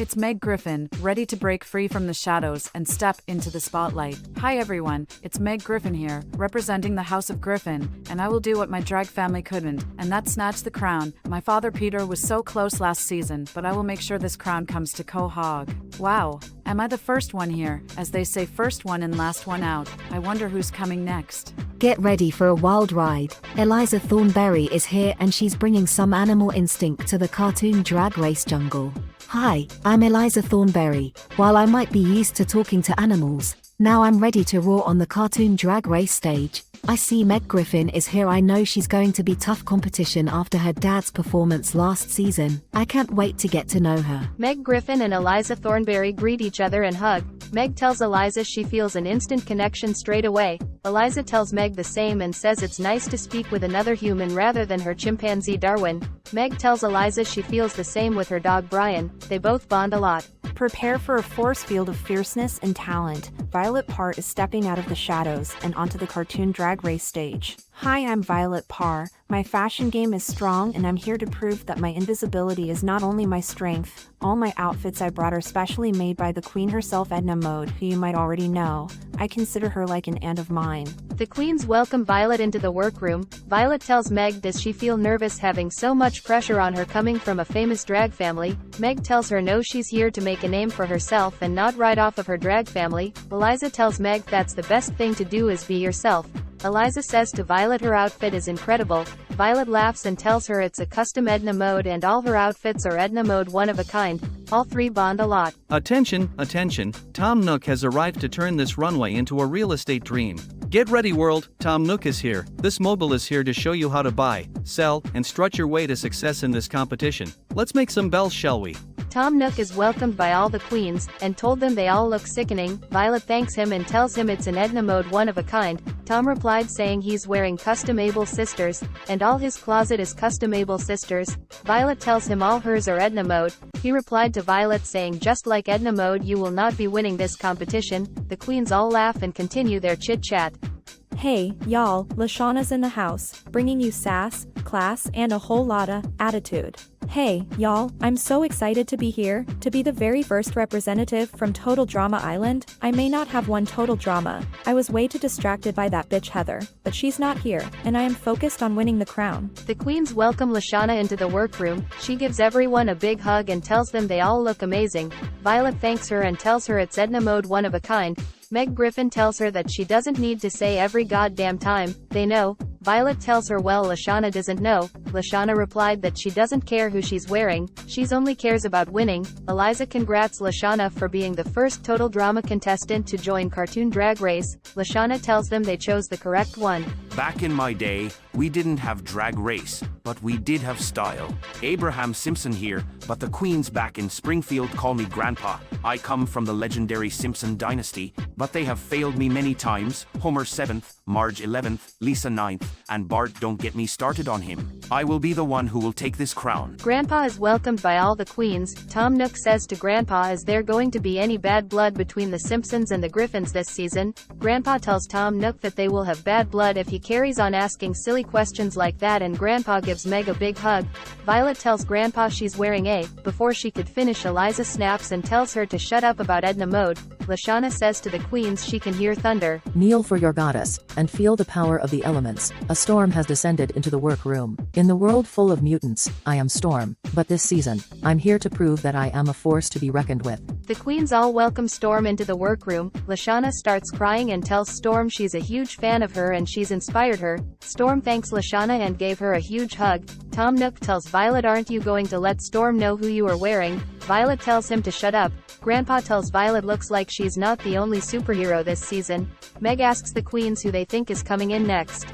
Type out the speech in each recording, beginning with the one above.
It's Meg Griffin, ready to break free from the shadows and step into the spotlight. Hi everyone, it's Meg Griffin here, representing the House of Griffin, and I will do what my drag family couldn't, and that's snatch the crown. My father Peter was so close last season, but I will make sure this crown comes to Quahog. Wow, am I the first one here? As they say, first one in, last one out. I wonder who's coming next. Get ready for a wild ride. Eliza Thornberry is here and she's bringing some animal instinct to the cartoon drag race jungle. Hi, I'm Eliza Thornberry. While I might be used to talking to animals, now I'm ready to roar on the cartoon drag race stage. I see Meg Griffin is here. I know she's going to be tough competition after her dad's performance last season. I can't wait to get to know her. Meg Griffin and Eliza Thornberry greet each other and hug. Meg tells Eliza she feels an instant connection straight away. Eliza tells Meg the same and says it's nice to speak with another human rather than her chimpanzee Darwin. Meg tells Eliza she feels the same with her dog Brian. They both bond a lot. Prepare for a force field of fierceness and talent. Violet Parr is stepping out of the shadows and onto the cartoon drag race stage. Hi, I'm Violet Parr. My fashion game is strong and I'm here to prove that my invisibility is not only my strength. All my outfits I brought are specially made by the queen herself, Edna Mode, who you might already know. I consider her like an aunt of mine. The queens welcome Violet into the workroom. Violet tells Meg does she feel nervous having so much pressure on her coming from a famous drag family. Meg tells her no, she's here to make a name for herself and not right off of her drag family. Eliza tells Meg that's the best thing to do is be yourself. Eliza says to Violet her outfit is incredible. Violet laughs and tells her it's a custom Edna Mode and all her outfits are Edna Mode, one of a kind. All three bond a lot. Attention, attention, Tom Nook has arrived to turn this runway into a real estate dream. Get ready world, Tom Nook is here. This mobile is here to show you how to buy, sell, and strut your way to success in this competition. Let's make some bells, shall we? Tom Nook is welcomed by all the queens, and told them they all look sickening. Violet thanks him and tells him it's an Edna Mode, one of a kind. Tom replied saying he's wearing custom Able Sisters, and all his closet is custom Able Sisters. Violet tells him all hers are Edna Mode. He replied to Violet saying just like Edna Mode you will not be winning this competition. The queens all laugh and continue their chit-chat. Hey, y'all, Lashana's in the house, bringing you sass, class, and a whole lotta attitude. Hey, y'all, I'm so excited to be here, to be the very first representative from Total Drama Island. I may not have won Total Drama, I was way too distracted by that bitch Heather, but she's not here, and I am focused on winning the crown. The queens welcome Lashana into the workroom. She gives everyone a big hug and tells them they all look amazing. Violet thanks her and tells her it's Edna Mode, one of a kind. Meg Griffin tells her that she doesn't need to say every goddamn time, they know. Violet tells her well Lashana doesn't know. Lashana replied that she doesn't care who she's wearing, she's only cares about winning. Eliza congrats Lashana for being the first Total Drama contestant to join Cartoon Drag Race. Lashana tells them they chose the correct one. Back in my day, we didn't have Drag Race, but we did have style. Abraham Simpson here, but the queens back in Springfield call me Grandpa. I come from the legendary Simpson dynasty, but they have failed me many times. Homer 7th, Marge 11th, Lisa 9th, and Bart, don't get me started on him. I will be the one who will take this crown. Grandpa is welcomed by all the queens. Tom Nook says to Grandpa is there going to be any bad blood between the Simpsons and the Griffins this season. Grandpa tells Tom Nook that they will have bad blood if he carries on asking silly questions like that, and Grandpa gives Meg a big hug. Violet tells Grandpa she's wearing a. Before she could finish, Eliza snaps and tells her to shut up about Edna Mode. Lashana says to the queens she can hear thunder. Kneel for your goddess, and feel the power of the elements. A storm has descended into the workroom. In the world full of mutants, I am Storm, but this season, I'm here to prove that I am a force to be reckoned with. The queens all welcome Storm into the workroom. Lashana starts crying and tells Storm she's a huge fan of her and she's inspired her. Storm thanks Lashana and gave her a huge hug. Tom Nook tells Violet, aren't you going to let Storm know who you are wearing? Violet tells him to shut up. Grandpa tells Violet looks like she's not the only superhero this season. Meg asks the queens who they think is coming in next.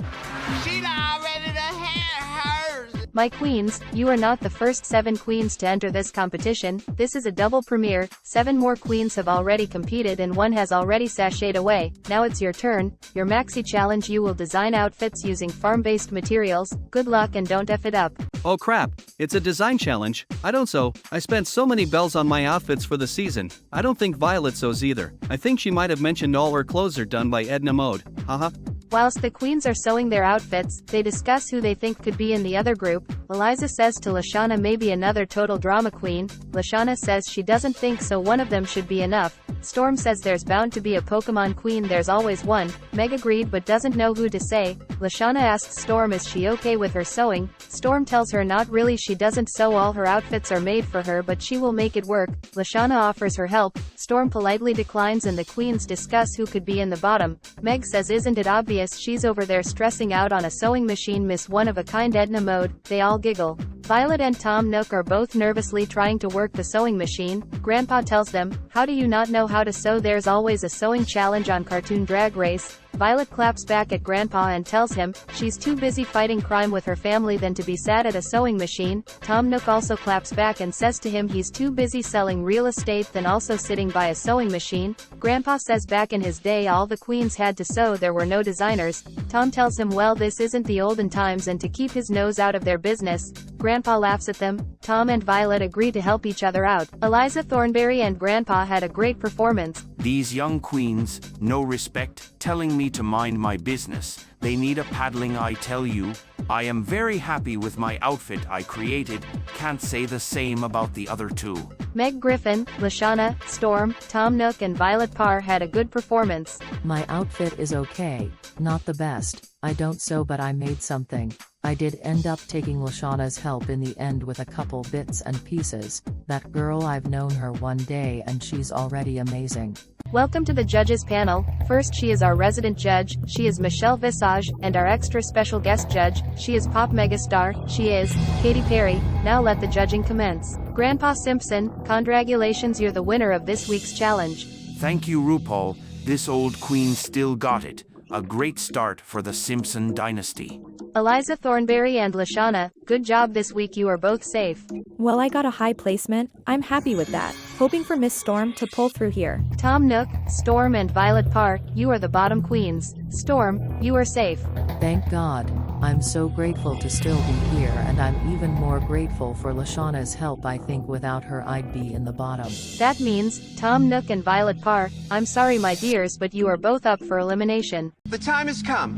She'd already done had hers. My queens, you are not the first 7 queens to enter this competition. This is a double premiere. 7 more queens have already competed and 1 has already sashayed away. Now it's your turn. Your maxi challenge, you will design outfits using farm-based materials. Good luck and don't F it up. Oh crap, it's a design challenge. I spent so many bells on my outfits for the season. I don't think Violet sews either. I think she might have mentioned all her clothes are done by Edna Mode. Haha. Whilst the queens are sewing their outfits, they discuss who they think could be in the other group. Eliza says to Lashana maybe another total drama queen. Lashana says she doesn't think so, one of them should be enough. Storm says there's bound to be a Pokemon queen, there's always one. Meg agreed but doesn't know who to say. Lashana asks Storm is she okay with her sewing. Storm tells her not really, she doesn't sew, all her outfits are made for her but she will make it work. Lashana offers her help. Storm politely declines and the queens discuss who could be in the bottom. Meg says isn't it obvious, she's over there stressing out on a sewing machine, Miss One-of-a-Kind Edna Mode. They all giggle. Violet and Tom Nook are both nervously trying to work the sewing machine. Grandpa tells them, how do you not know how to sew? There's always a sewing challenge on Cartoon Drag Race. Violet claps back at Grandpa and tells him she's too busy fighting crime with her family than to be sad at a sewing machine. Tom Nook also claps back and says to him he's too busy selling real estate than also sitting by a sewing machine. Grandpa says back in his day all the queens had to sew, there were no designers. Tom tells him well, this isn't the olden times and to keep his nose out of their business. Grandpa laughs at them. Tom and Violet agree to help each other out. Eliza Thornberry and Grandpa had a great performance. These young queens, no respect, telling me to mind my business. They need a paddling, I tell you. I am very happy with my outfit I created. Can't say the same about the other two. Meg Griffin, Lashana, Storm, Tom Nook and Violet Parr had a good performance. My outfit is okay, not the best. I don't sew but I made something. I did end up taking Lashana's help in the end with a couple bits and pieces. That girl, I've known her one day and she's already amazing. Welcome to the judges panel. First, she is our resident judge. She is Michelle Visage, and our extra special guest judge. She is pop megastar. She is Katy Perry. Now let the judging commence. Grandpa Simpson, congratulations, you're the winner of this week's challenge. Thank you, RuPaul. This old queen still got it. A great start for the Simpson dynasty. Eliza Thornberry and Lashana, good job this week, you are both safe. Well, I got a high placement. I'm happy with that. Hoping for Miss Storm to pull through here. Tom Nook, Storm and Violet Parr, you are the bottom queens. Storm, you are safe. Thank God. I'm so grateful to still be here, and I'm even more grateful for Lashana's help. I think without her I'd be in the bottom. That means, Tom Nook and Violet Parr, I'm sorry my dears, but you are both up for elimination. The time has come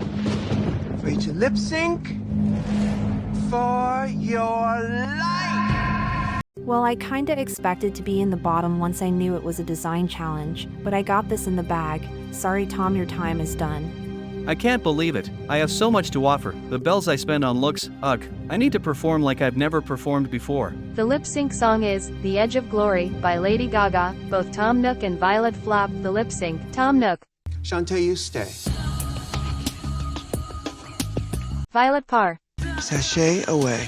for you to lip sync for your life. Well, I kinda expected to be in the bottom once I knew it was a design challenge, but I got this in the bag. Sorry Tom, your time is done. I can't believe it. I have so much to offer. The bells I spend on looks, ugh. I need to perform like I've never performed before. The lip sync song is The Edge of Glory by Lady Gaga. Both Tom Nook and Violet flopped the lip sync. Tom Nook. Shantae, you stay. Violet Parr. Sashay away.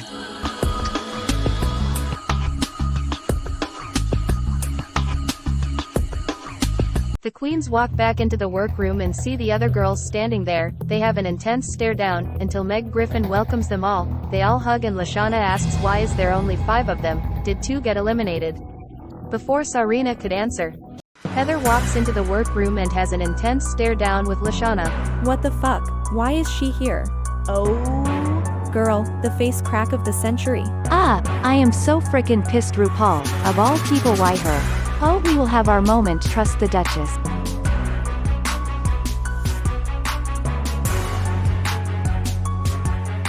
The queens walk back into the workroom and see the other girls standing there. They have an intense stare down, until Meg Griffin welcomes them all. They all hug and Lashana asks why is there only 5 of them, did 2 get eliminated? Before Sarina could answer, Heather walks into the workroom and has an intense stare down with Lashana. What the fuck? Why is she here? Oh, girl, the face crack of the century. Ah, I am so frickin' pissed, RuPaul. Of all people, why her? Oh, we will have our moment, trust the Duchess.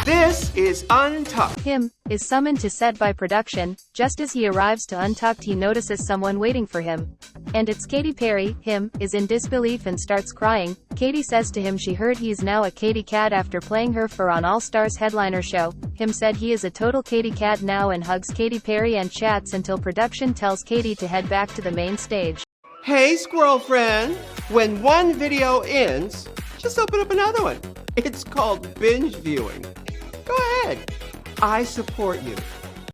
This is Untucked. Him is summoned to set by production. Just as he arrives to Untucked, he notices someone waiting for him. And it's Katy Perry. Him is in disbelief and starts crying. Katy says to him she heard he's now a Katy Cat after playing her for on All Stars headliner show. Him said he is a total Katy Cat now and hugs Katy Perry and chats until production tells Katy to head back to the main stage. Hey, squirrel friend. When one video ends, just open up another one. It's called binge viewing. Go ahead. I support you.